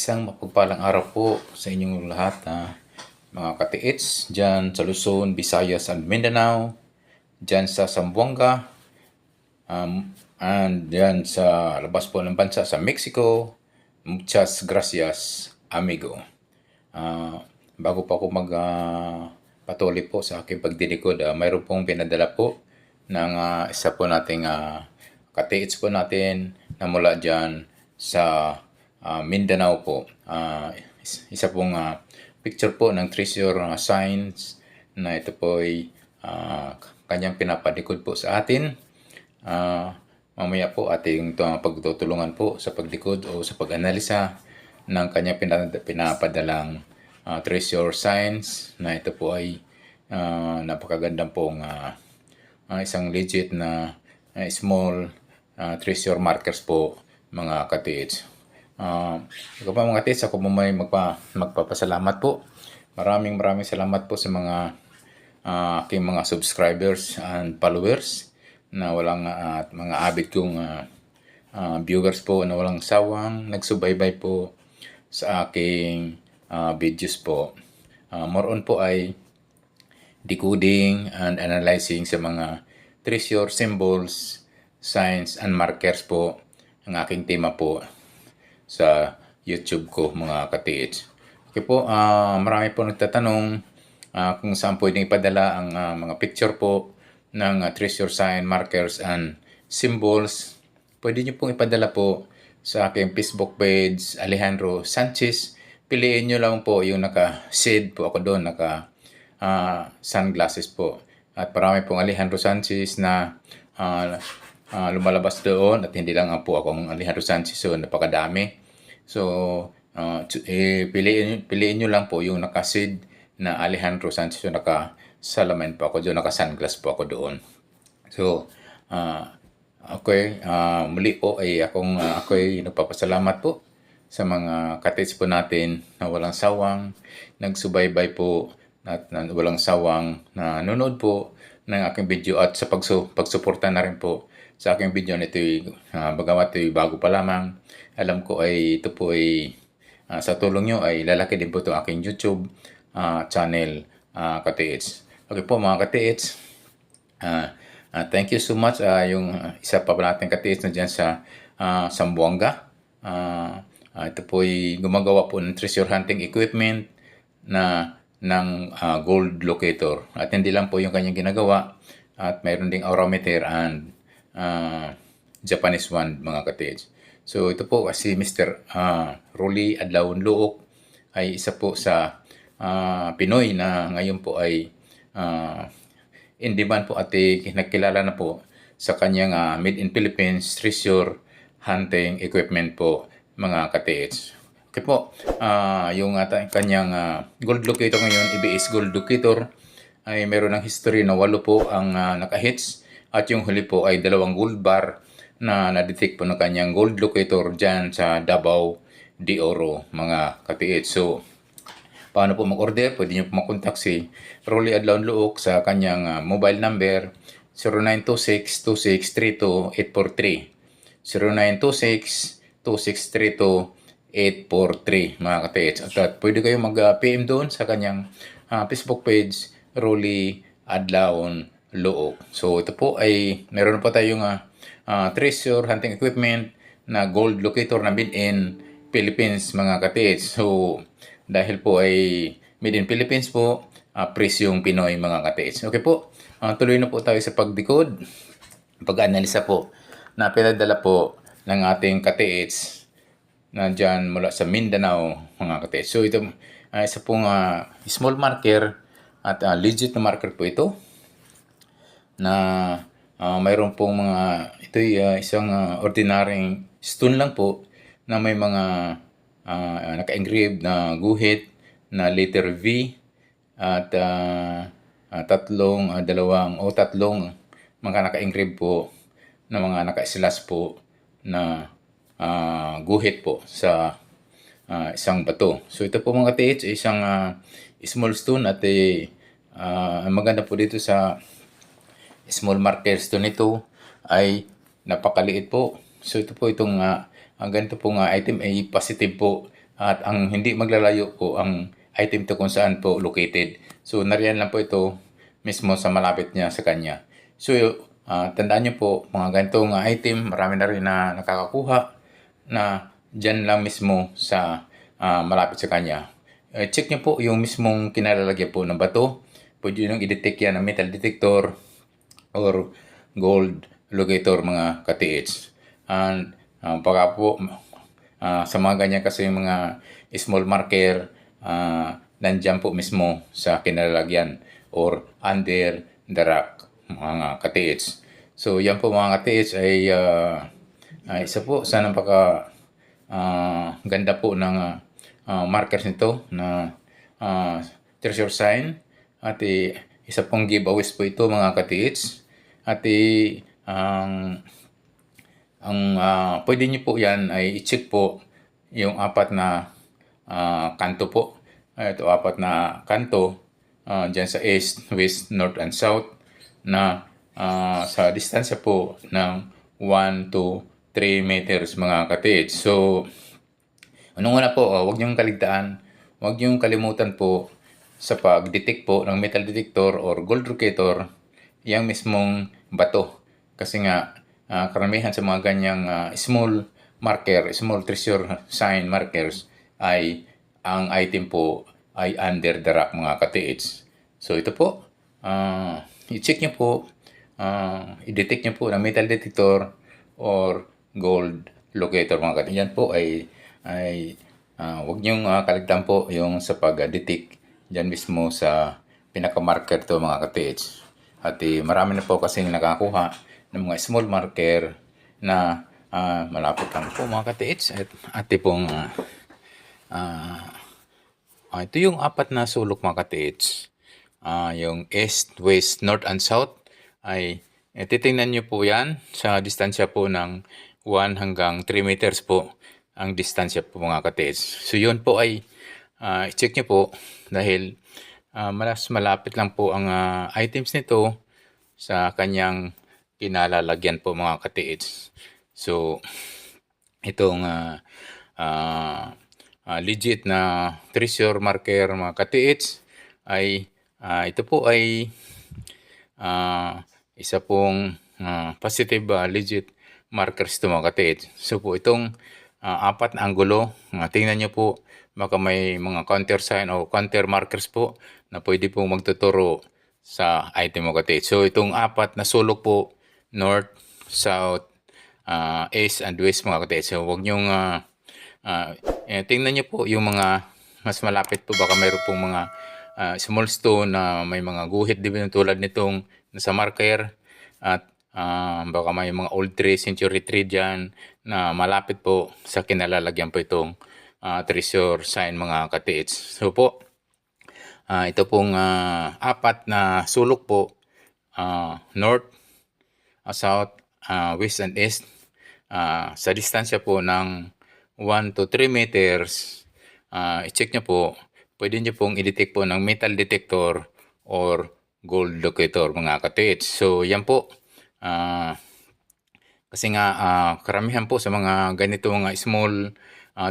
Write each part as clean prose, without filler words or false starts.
Isang mapagpalang araw po sa inyong lahat mga katiits dyan sa Luzon, Visayas, and Mindanao, dyan sa Zamboanga, and dyan sa labas po ng bansa sa Mexico. Muchas gracias, amigo. Bago pa ako patuloy po sa aking pagdilikod, mayroon pong pinadala po ng isa po nating katiits po natin na mula dyan sa Mindanao po. Isa pong picture po ng treasure signs na ito po ay kanyang pinapadikod po sa atin. Mamaya po ating pagtutulungan po sa paglikod o sa pag-analisa ng kanyang pinapadalang treasure signs na ito po ay napakagandang pong isang legit na small treasure markers po mga katiits. Ito pa mga katiits, ako po may magpapasalamat po. Maraming salamat po sa mga aking mga subscribers and followers na walang mga avid kong viewers po na walang sawang nagsubaybay po sa aking videos po. More on po ay decoding and analyzing sa mga treasure symbols, signs, and markers po ang aking tema po sa YouTube ko mga katiits. Okay po, marami po nagtatanong kung saan pwedeng ipadala ang mga picture po ng treasure sign, markers, and symbols. Pwede nyo pong ipadala po sa aking Facebook page, Alejandro Sanchez. Piliin nyo lang po yung naka-shade po ako doon, sunglasses po. At marami pong Alejandro Sanchez na lumalabas doon at hindi lang po akong Alejandro Sanchez, so napakadami. So, piliin nyo lang po yung naka-shade na Alejandro Sanchez, so naka-salamin po ako doon, naka-sunglass po ako doon. So, okay, muli po ay ako'y nagpapasalamat po sa mga katiits po natin na walang sawang nagsubaybay po at walang sawang na nanonood po ng aking video at sa pagsuporta na rin po sa aking video na ito. Bagamat ito bago pa lamang, alam ko ay ito po ay sa tulong nyo ay lalaki din po itong aking YouTube channel, katiits. Okay po mga katiits, thank you so much. Yung isa pa natin katiits na dyan sa Zamboanga. Ito po ay gumagawa po ng treasure hunting equipment ng gold locator. At hindi lang po yung kanyang ginagawa, at mayroon ding aurameter and Japanese wand mga katiits. So ito po si Mr. Rolly Adlaon Luok ay isa po sa Pinoy na ngayon po ay in demand po at nagkilala na po sa kanyang Made in Philippines treasure hunting equipment po mga katiits. Okay po, yung kanyang gold locator ngayon, EBS gold locator, ay meron ng history na 8 po ang naka-hits, at yung huli po ay 2 gold bar na na-detect po ng kanyang gold locator dyan sa Davao de Oro mga katiits. So, paano po mag-order? Pwede nyo po makontak si Rolly Adlaon Luok sa kanyang mobile number 0926-2632-843. 0926-2632-843 mga katiits. At pwede kayo mag-PM doon sa kanyang Facebook page, Rolly Adlaon Luok. So ito po ay meron pa tayong treasure hunting equipment na gold locator na made in Philippines mga katiits. So dahil po ay made in Philippines po, presyong Pinoy mga katiits. Okay po, tuloy na po tayo sa pagdikod, pag-analisa po na pinadala po ng ating katiits na dyan mula sa Mindanao mga katiits. So ito isa pong small marker at legit na marker po ito na mayroon pong ito isang ordinaryong stone lang po na may mga naka-engrave na guhit na letter V at tatlong mga naka-engrave po na mga naka-slash po na guhit po sa isang bato. So ito po mga katiits, isang small stone at maganda po dito sa small marker stone ito ay napakaliit po. So ito po itong ang ganito pong item ay positive po at ang hindi maglalayo po ang item to kung saan po located. So nariyan lang po ito mismo sa malapit niya sa kanya. So tandaan niyo po, mga ganitong item, marami na rin na nakakakuha na dyan lang mismo sa malapit sa kanya. Check niyo po yung mismong kinalalagyan po ng bato. Pwede nyo i-detect yan ng metal detector or gold locator, mga ka-TH. And baka po sa mga ganyan kasi mga small marker, nandyan po mismo sa kinalalagyan or under the rock, mga ka-TH. So yan po mga ka-TH ay isa po sa napaka ganda po ng markers nito na treasure sign. At isa pong giveaways po ito, mga ka-TH. At pwede nyo po yan ay i-check po yung apat na kanto po. Ito, apat na kanto dyan sa east, west, north, and south na sa distansya po ng 1 to 3 meters, mga ka-TH. So, una po, huwag niyong kaligtaan, huwag niyong kalimutan po sa pag-detect po ng metal detector or gold locator, yung mismong bato. Kasi nga, karamihan sa mga ganyang small marker, small treasure sign markers, ay ang item po ay under the rock, mga ka-TH. So ito po, i-check nyo po, i-detect nyo po ng metal detector or gold locator, mga ka-TH. Yan po ay huwag nyong kaligtaan po yung sa pag-detect dyan mismo sa pinaka-marker to, mga ka-TH. At marami na po kasing nakakuha ng mga small marker na malapit lang po, mga ka-TH. At pong ito yung apat na sulok, mga ka-TH. Yung east, west, north, and south ay titingnan nyo po yan sa distansya po ng 1 hanggang 3 meters po ang distansya po, mga ka-TH. So yun po ay i-check nyo po dahil mas malapit lang po ang items nito sa kanyang kinalalagyan po, mga ka-TH. So itong legit na treasure marker, mga ka-TH, ay ito po ay isa pong positive legit markers ito, mga ka-TH. So po itong apat na anggulo, tingnan nyo po, baka may mga counter sign o counter markers po na pwede pong magtuturo sa item, mga ka-TH. So itong apat na sulok po, north, south, east, and west, mga ka-TH. So huwag nyong tingnan nyo po yung mga mas malapit po, baka mayroon pong mga small stone na may mga guhit din tulad nitong nasa marker, at baka may mga old tree, century tree dyan na malapit po sa kinalalagyan po itong treasure sign, mga ka-TH. So po, ito pong apat na sulok po, north, south, west, and east, sa distansya po ng 1 to 3 meters, i-check nyo po, pwede nyo pong i-detect po ng metal detector or gold locator, mga ka-TH. So yan po, kasi nga karamihan po sa mga ganito mga small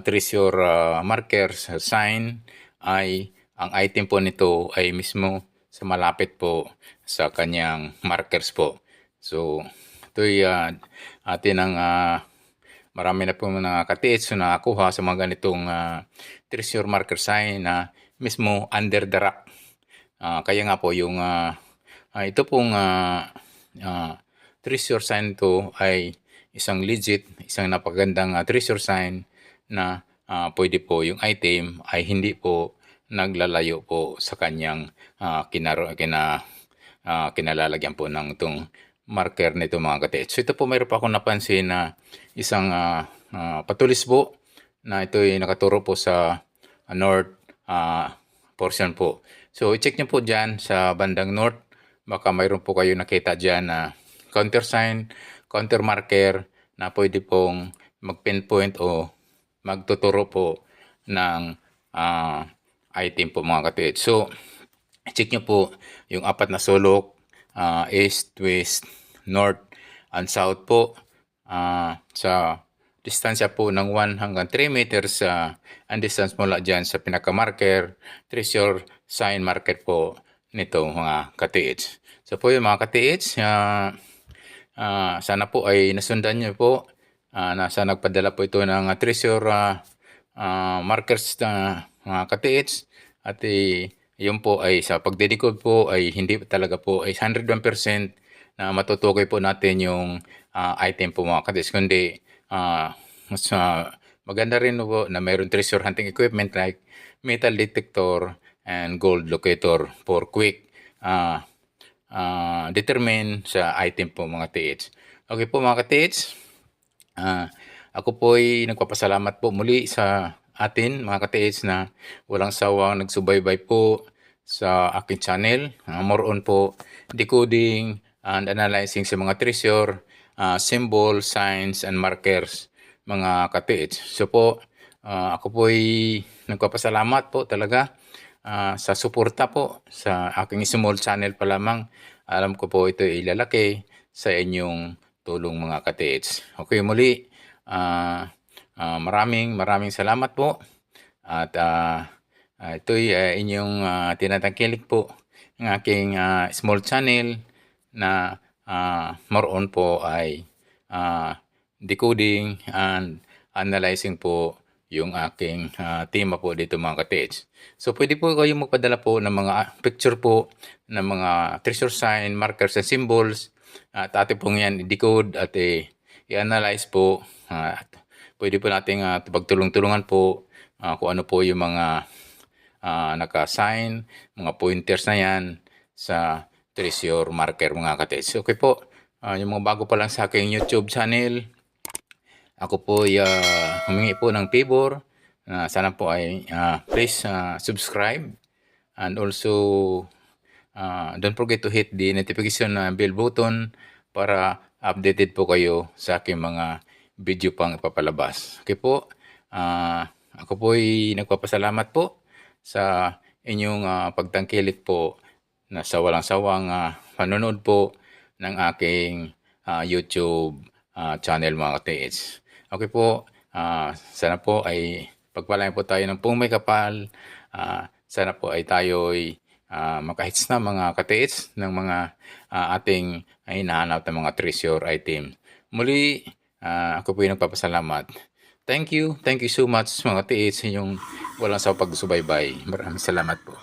treasure markers, sign, ay ang item po nito ay mismo sa malapit po sa kanyang markers po. So ito'y atin ang marami na po mga ka-TH na nakakuha sa mga ganitong treasure marker sign na mismo under the rock. Kaya nga po yung ito pong treasure sign to ay isang legit, isang napagandang treasure sign na pwede po yung item ay hindi po naglalayo po sa kanyang kinalalagyan po ng itong marker nito, mga ka-TH. So ito po, mayroon pa akong napansin na isang patulis po na ito ay nakaturo po sa north portion po. So i-check nyo po dyan sa bandang north, baka mayroon po kayo nakita dyan na counter sign, counter marker na pwede pong mag-pinpoint o magtuturo po ng item po, mga ka-TH. So check nyo po yung apat na sulok, east, west, north, and south po sa distansya po ng 1 hanggang 3 meters ang distance mula dyan sa pinaka-marker, treasure sign marker po nito mga ka-TH. So po yung mga ka-TH, sana po ay nasundan nyo po. Nasa nagpadala po ito ng treasure markers na mga ka-TH. At yun po ay sa pagdedecode po ay hindi talaga po ay 101% na matutukoy po natin yung item po mga ka-TH. Kundi mas maganda rin po na mayroon treasure hunting equipment like metal detector and gold locator for quick determine sa item po mga TH. Okay po mga ka-TH, ako po ay nagpapasalamat po muli sa atin mga ka-TH na walang sawang nagsubaybay po sa aking channel. More on po decoding and analyzing sa mga treasure, symbol, signs, and markers mga ka-TH. So po, ako po ay nagpapasalamat po talaga sa suporta po sa aking small channel pa lamang. Alam ko po ito ay lalaki sa inyong tulong mga ka-TH. Okay, muli, maraming salamat po. At ito'y inyong tinatangkilik po ng aking small channel na more on po ay decoding and analyzing po yung aking tema po dito mga ka-TH. So pwede po kayo magpadala po ng mga picture po ng mga treasure sign, markers, and symbols. At atin pong yan i-decode at i-analyze po. At pwede po nating pagtulong-tulungan po kung ano po yung mga naka-sign, mga pointers na yan sa treasure marker mga ka-TH. Okay po, yung mga bago pa lang sa aking YouTube channel, ako po ay humingi po ng favor. Sana po ay please subscribe and also don't forget to hit the notification bell button para updated po kayo sa aking mga video pang ipapalabas. Okay po, ako po ay nagpapasalamat po sa inyong pagtangkilik po na sa walang sawang panonood po ng aking YouTube channel mga ka-TH. Okay po, sana po ay pagpalain po tayo ng may kapal. Sana po ay tayo ay makahits na mga ka-TH ng mga ating hinahanap ng mga treasure item. Muli, ako po ay nagpapasalamat. Thank you so much mga TH sa inyong walang sa pagsubaybay. Maraming salamat po.